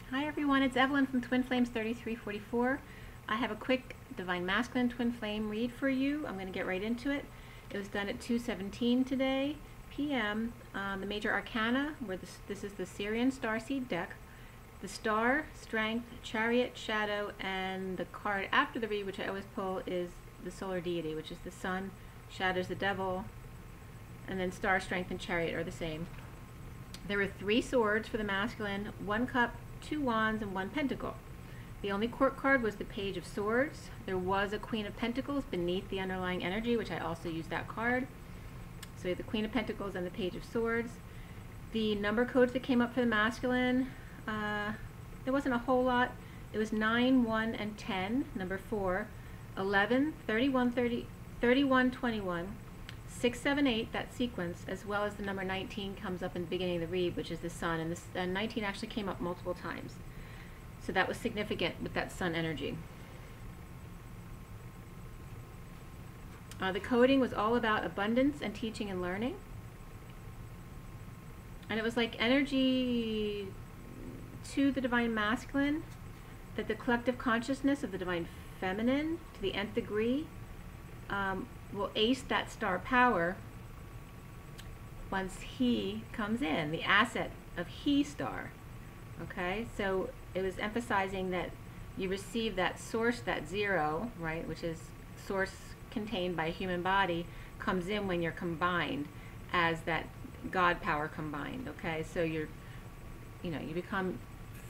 Hi everyone, it's Evelyn from Twin Flames 3344. I have a quick Divine Masculine Twin Flame read for you. I'm going to get right into it. It was done at 2:17 today p.m. The major arcana, where this is the Sirian Starseed deck. The Star, Strength, Chariot, Shadow, and the card after the read, which I always pull, is the Solar Deity, which is the Sun. Shadow's the Devil, and then Star, Strength, and Chariot are the same. There were 3 swords for the masculine, 1 cup, 2 wands, and 1 pentacle. The only court card was the Page of Swords. There was a Queen of Pentacles beneath the underlying energy, which I also used that card. So you have the Queen of Pentacles and the Page of Swords. The number codes that came up for the masculine, there wasn't a whole lot. It was 9, 1, and 10, number 4, 11, 31, 31, 21, 6, 7, 8, that sequence, as well as the number 19 comes up in the beginning of the read, which is the Sun, and 19 actually came up multiple times. So that was significant with that Sun energy. The coding was all about abundance and teaching and learning. And it was like energy to the Divine Masculine, that the collective consciousness of the Divine Feminine, to the nth degree, will ace that star power once he comes in, the asset of he star. Okay, so it was emphasizing that you receive that source, that zero, right, which is source contained by a human body, comes in when you're combined as that God power combined. Okay, so you become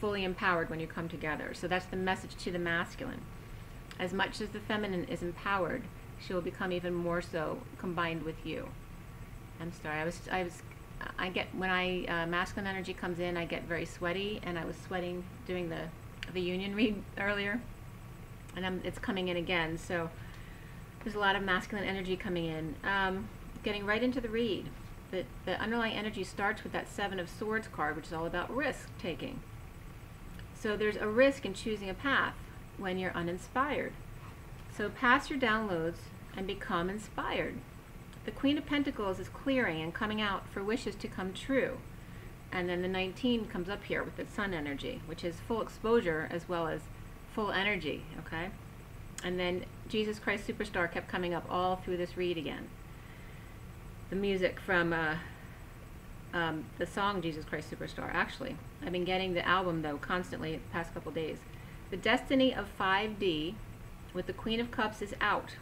fully empowered when you come together. So that's the message to the masculine. As much as the feminine is empowered, she will become even more so combined with you. I'm sorry, I get, when masculine energy comes in, I get very sweaty, and I was sweating doing the union read earlier, and it's coming in again, so there's a lot of masculine energy coming in. Getting right into the read, the underlying energy starts with that 7 of Swords card, which is all about risk taking. So there's a risk in choosing a path when you're uninspired. So pass your downloads and become inspired. The Queen of Pentacles is clearing and coming out for wishes to come true. And then the 19 comes up here with the Sun energy, which is full exposure as well as full energy, okay? And then Jesus Christ Superstar kept coming up all through this read again. The music from the song Jesus Christ Superstar, actually. I've been getting the album, though, constantly the past couple days. The destiny of 5D with the Queen of Cups is out,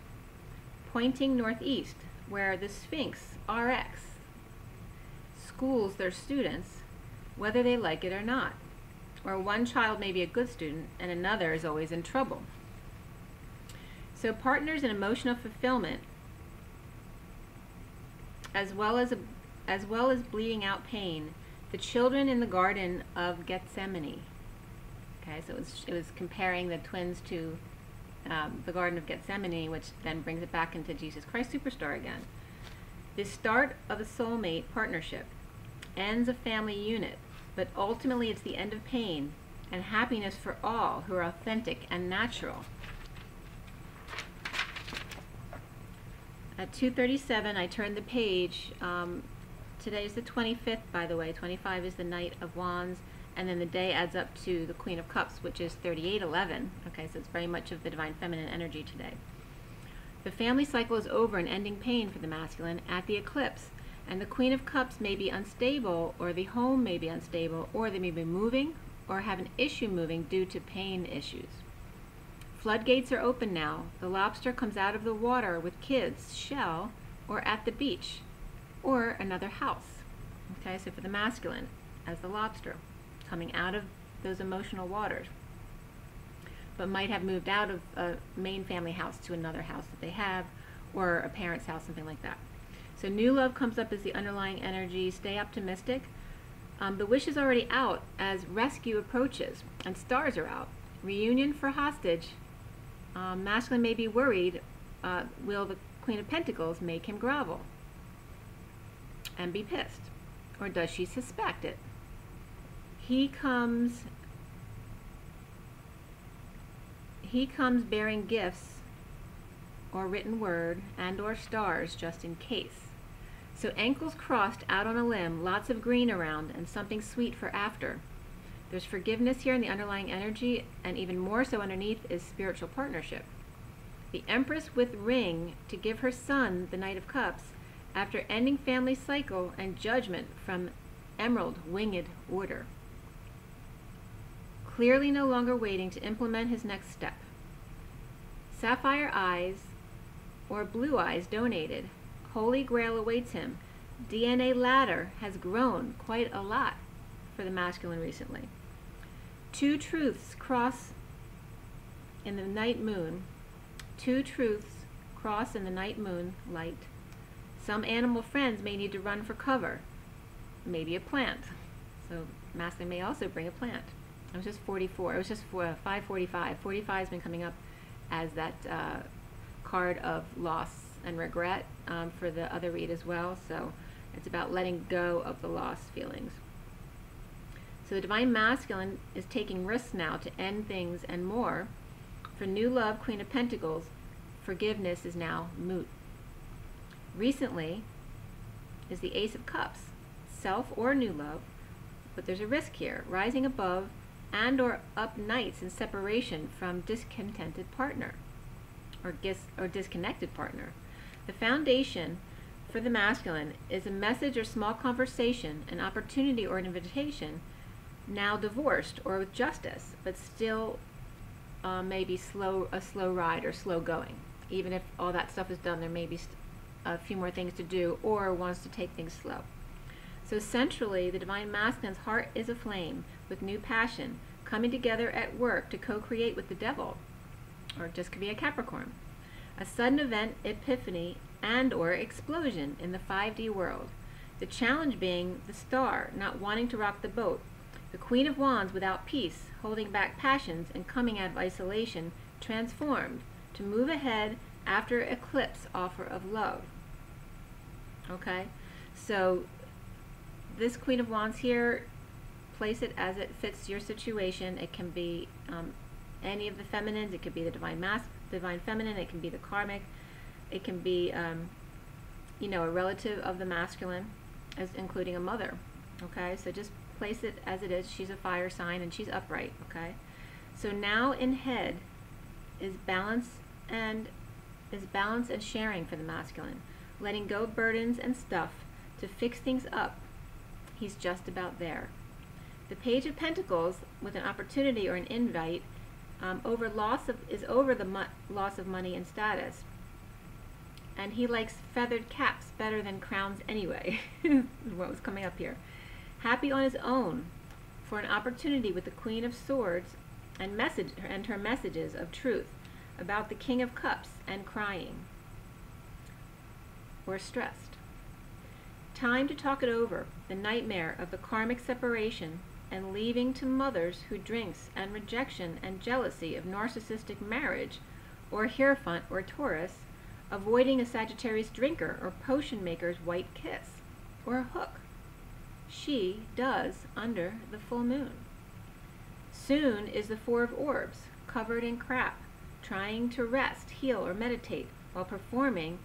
pointing northeast, where the Sphinx RX schools their students, whether they like it or not. Or one child may be a good student, and another is always in trouble. So partners in emotional fulfillment, as well as bleeding out pain, the children in the Garden of Gethsemane. Okay, so it was comparing the twins to the Garden of Gethsemane, which then brings it back into Jesus Christ Superstar again. The start of a soulmate partnership ends a family unit, but ultimately it's the end of pain and happiness for all who are authentic and natural. At 2:37, I turned the page. Today is the 25th, by the way. 25 is the Knight of Wands, and then the day adds up to the Queen of Cups, which is 3811. Okay, so it's very much of the Divine Feminine energy today. The family cycle is over and ending pain for the masculine at the eclipse, and the Queen of Cups may be unstable, or the home may be unstable, or they may be moving or have an issue moving due to pain issues. Floodgates are open now. The lobster comes out of the water with kids' shell, or at the beach, or another house. Okay, so for the masculine, as the lobster, coming out of those emotional waters, but might have moved out of a main family house to another house that they have, or a parent's house, something like that. So new love comes up as the underlying energy. Stay optimistic. The wish is already out as rescue approaches, and stars are out. Reunion for hostage. Masculine may be worried, will the Queen of Pentacles make him grovel and be pissed? Or does she suspect it? He comes bearing gifts or written word and or stars just in case. So ankles crossed out on a limb, lots of green around, and something sweet for after. There's forgiveness here in the underlying energy, and even more so underneath is spiritual partnership. The Empress with ring to give her son the Knight of Cups after ending family cycle and judgment from Emerald Winged Order. Clearly no longer waiting to implement his next step. Sapphire eyes or blue eyes donated. Holy Grail awaits him. DNA ladder has grown quite a lot for the masculine recently. Two truths cross in the night moon. Two truths cross in the night moon light. Some animal friends may need to run for cover. Maybe a plant. So masculine may also bring a plant. It was just 44. It was just 545. 45 has been coming up as that card of loss and regret for the other read as well. So it's about letting go of the lost feelings. So the Divine Masculine is taking risks now to end things and more. For new love, Queen of Pentacles, forgiveness is now moot. Recently is the Ace of Cups, self or new love, but there's a risk here, rising above and or up nights in separation from discontented partner or disconnected partner. The foundation for the masculine is a message or small conversation, an opportunity or an invitation, now divorced or with justice, but still maybe a slow ride or slow going. Even if all that stuff is done, there may be a few more things to do, or wants to take things slow. So centrally, the Divine Masculine's heart is aflame with new passion, coming together at work to co-create with the devil, or just could be a Capricorn. A sudden event, epiphany, and or explosion in the 5D world. The challenge being the star, not wanting to rock the boat. The Queen of Wands without peace, holding back passions and coming out of isolation, transformed to move ahead after eclipse offer of love. Okay, so this Queen of Wands here, place it as it fits your situation. It can be any of the feminines. It could be the Divine Feminine. It can be the Karmic. It can be, you know, a relative of the masculine, as including a mother. Okay, so just place it as it is. She's a fire sign and she's upright. Okay, so now in head is balance and sharing for the masculine, letting go of burdens and stuff to fix things up. He's just about there. The Page of Pentacles with an opportunity or an invite over the loss of money and status. And he likes feathered caps better than crowns anyway. What was coming up here. Happy on his own for an opportunity with the Queen of Swords and her messages of truth about the King of Cups and crying or stressed. Time to talk it over, the nightmare of the karmic separation and leaving to mothers who drinks and rejection and jealousy of narcissistic marriage or Hierophant or Taurus, avoiding a Sagittarius drinker or potion maker's white kiss or a hook. She does under the full moon. Soon is the Four of Orbs, covered in crap, trying to rest, heal, or meditate while performing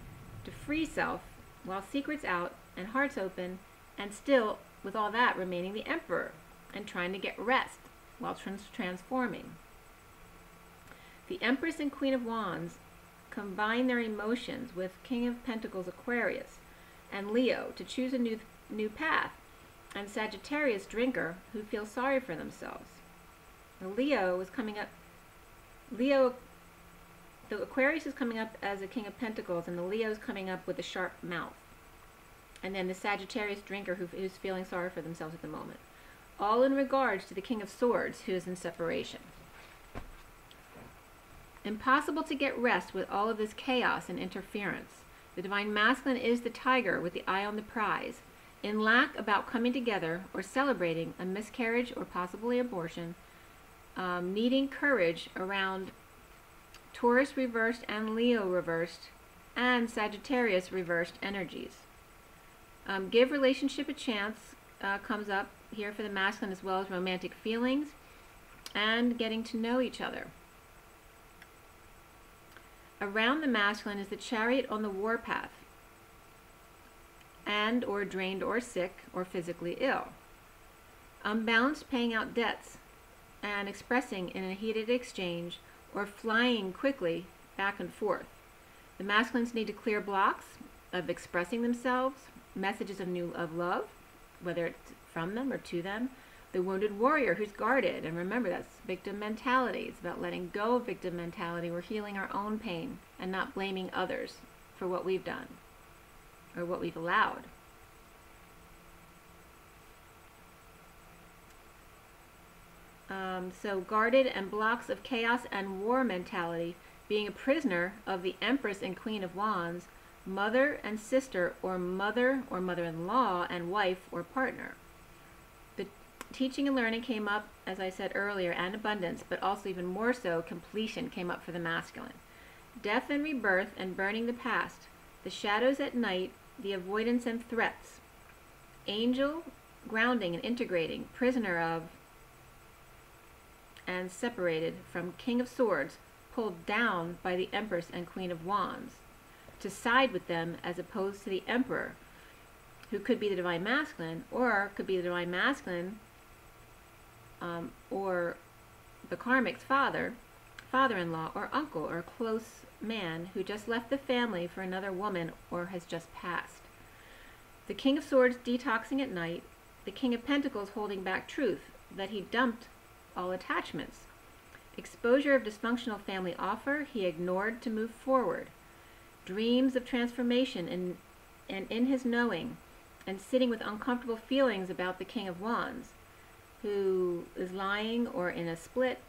to free self while secrets out and hearts open, and still with all that remaining the Emperor and trying to get rest while transforming. The Empress and Queen of Wands combine their emotions with King of Pentacles Aquarius and Leo to choose a new path, and Sagittarius drinker who feel sorry for themselves. The Leo is coming up. The Aquarius is coming up as a King of Pentacles, and the Leo is coming up with a sharp mouth. And then the Sagittarius drinker who's feeling sorry for themselves at the moment. All in regards to the King of Swords who is in separation. Impossible to get rest with all of this chaos and interference. The Divine Masculine is the tiger with the eye on the prize. In lack about coming together or celebrating a miscarriage or possibly abortion, needing courage around Taurus reversed and Leo reversed and Sagittarius reversed energies. Give relationship a chance comes up here for the masculine, as well as romantic feelings and getting to know each other. Around the masculine is the Chariot on the warpath, and or drained or sick or physically ill. unbalanced paying out debts and expressing in a heated exchange, or flying quickly back and forth. The masculines need to clear blocks of expressing themselves, messages of love, whether it's from them or to them. The wounded warrior who's guarded, and remember, that's victim mentality. It's about letting go of victim mentality. We're healing our own pain and not blaming others for what we've done or what we've allowed. So guarded and blocks of chaos and war mentality, being a prisoner of the Empress and Queen of Wands, mother and sister, or mother-in-law and wife or partner. The teaching and learning came up, as I said earlier, and abundance, but also even more so, completion came up for the masculine. Death and rebirth and burning the past, the shadows at night, the avoidance and threats. Angel, grounding and integrating, prisoner of and separated from King of Swords, pulled down by the Empress and Queen of Wands, to side with them as opposed to the Emperor, who could be the Divine Masculine, or could be the Divine Masculine, or the Karmic's father, father-in-law, or uncle, or close man who just left the family for another woman or has just passed. The King of Swords detoxing at night, the King of Pentacles holding back truth, that he dumped all attachments. Exposure of dysfunctional family offer he ignored to move forward. Dreams of transformation and in his knowing, and sitting with uncomfortable feelings about the King of Wands, who is lying or in a split,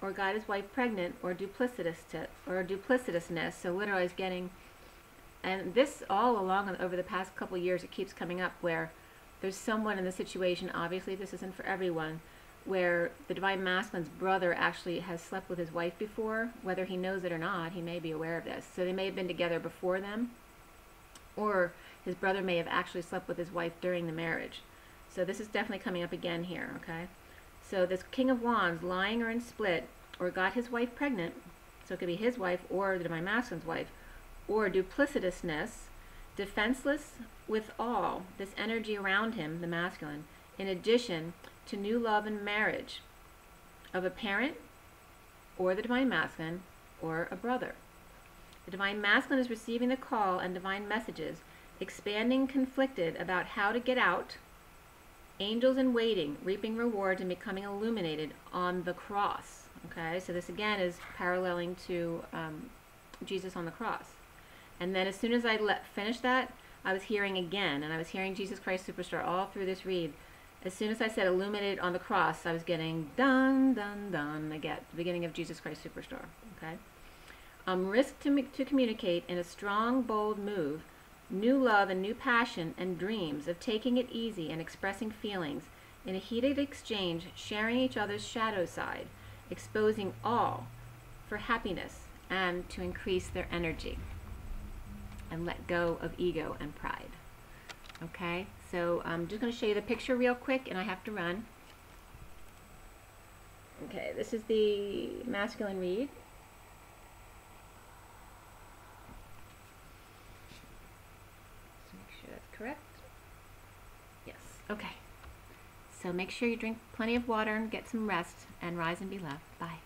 or got his wife pregnant, or duplicitousness. So literally is getting, and this all along over the past couple years, it keeps coming up where there's someone in the situation, obviously this isn't for everyone, where the Divine Masculine's brother actually has slept with his wife before. Whether he knows it or not, he may be aware of this. So they may have been together before them, or his brother may have actually slept with his wife during the marriage. So this is definitely coming up again here, okay? So this King of Wands, lying or in split, or got his wife pregnant, so it could be his wife or the Divine Masculine's wife, or duplicitousness, defenseless with all, this energy around him, the masculine, in addition to new love and marriage of a parent, or the Divine Masculine, or a brother. The Divine Masculine is receiving the call and divine messages, expanding, conflicted about how to get out. Angels in waiting, reaping rewards and becoming illuminated on the cross. Okay, so this again is paralleling to Jesus on the cross. And then as soon as I finished that, I was hearing again, and I was hearing Jesus Christ Superstar all through this read. As soon as I said illuminated on the cross, I was getting dun, dun, dun. I get the beginning of Jesus Christ Superstar. Okay. Risk to communicate in a strong, bold move, new love and new passion and dreams of taking it easy and expressing feelings in a heated exchange, sharing each other's shadow side, exposing all for happiness and to increase their energy and let go of ego and pride. Okay, so I'm just going to show you the picture real quick and I have to run. Okay, this is the masculine read. Correct? Yes. Okay. So make sure you drink plenty of water and get some rest, and rise and be loved. Bye.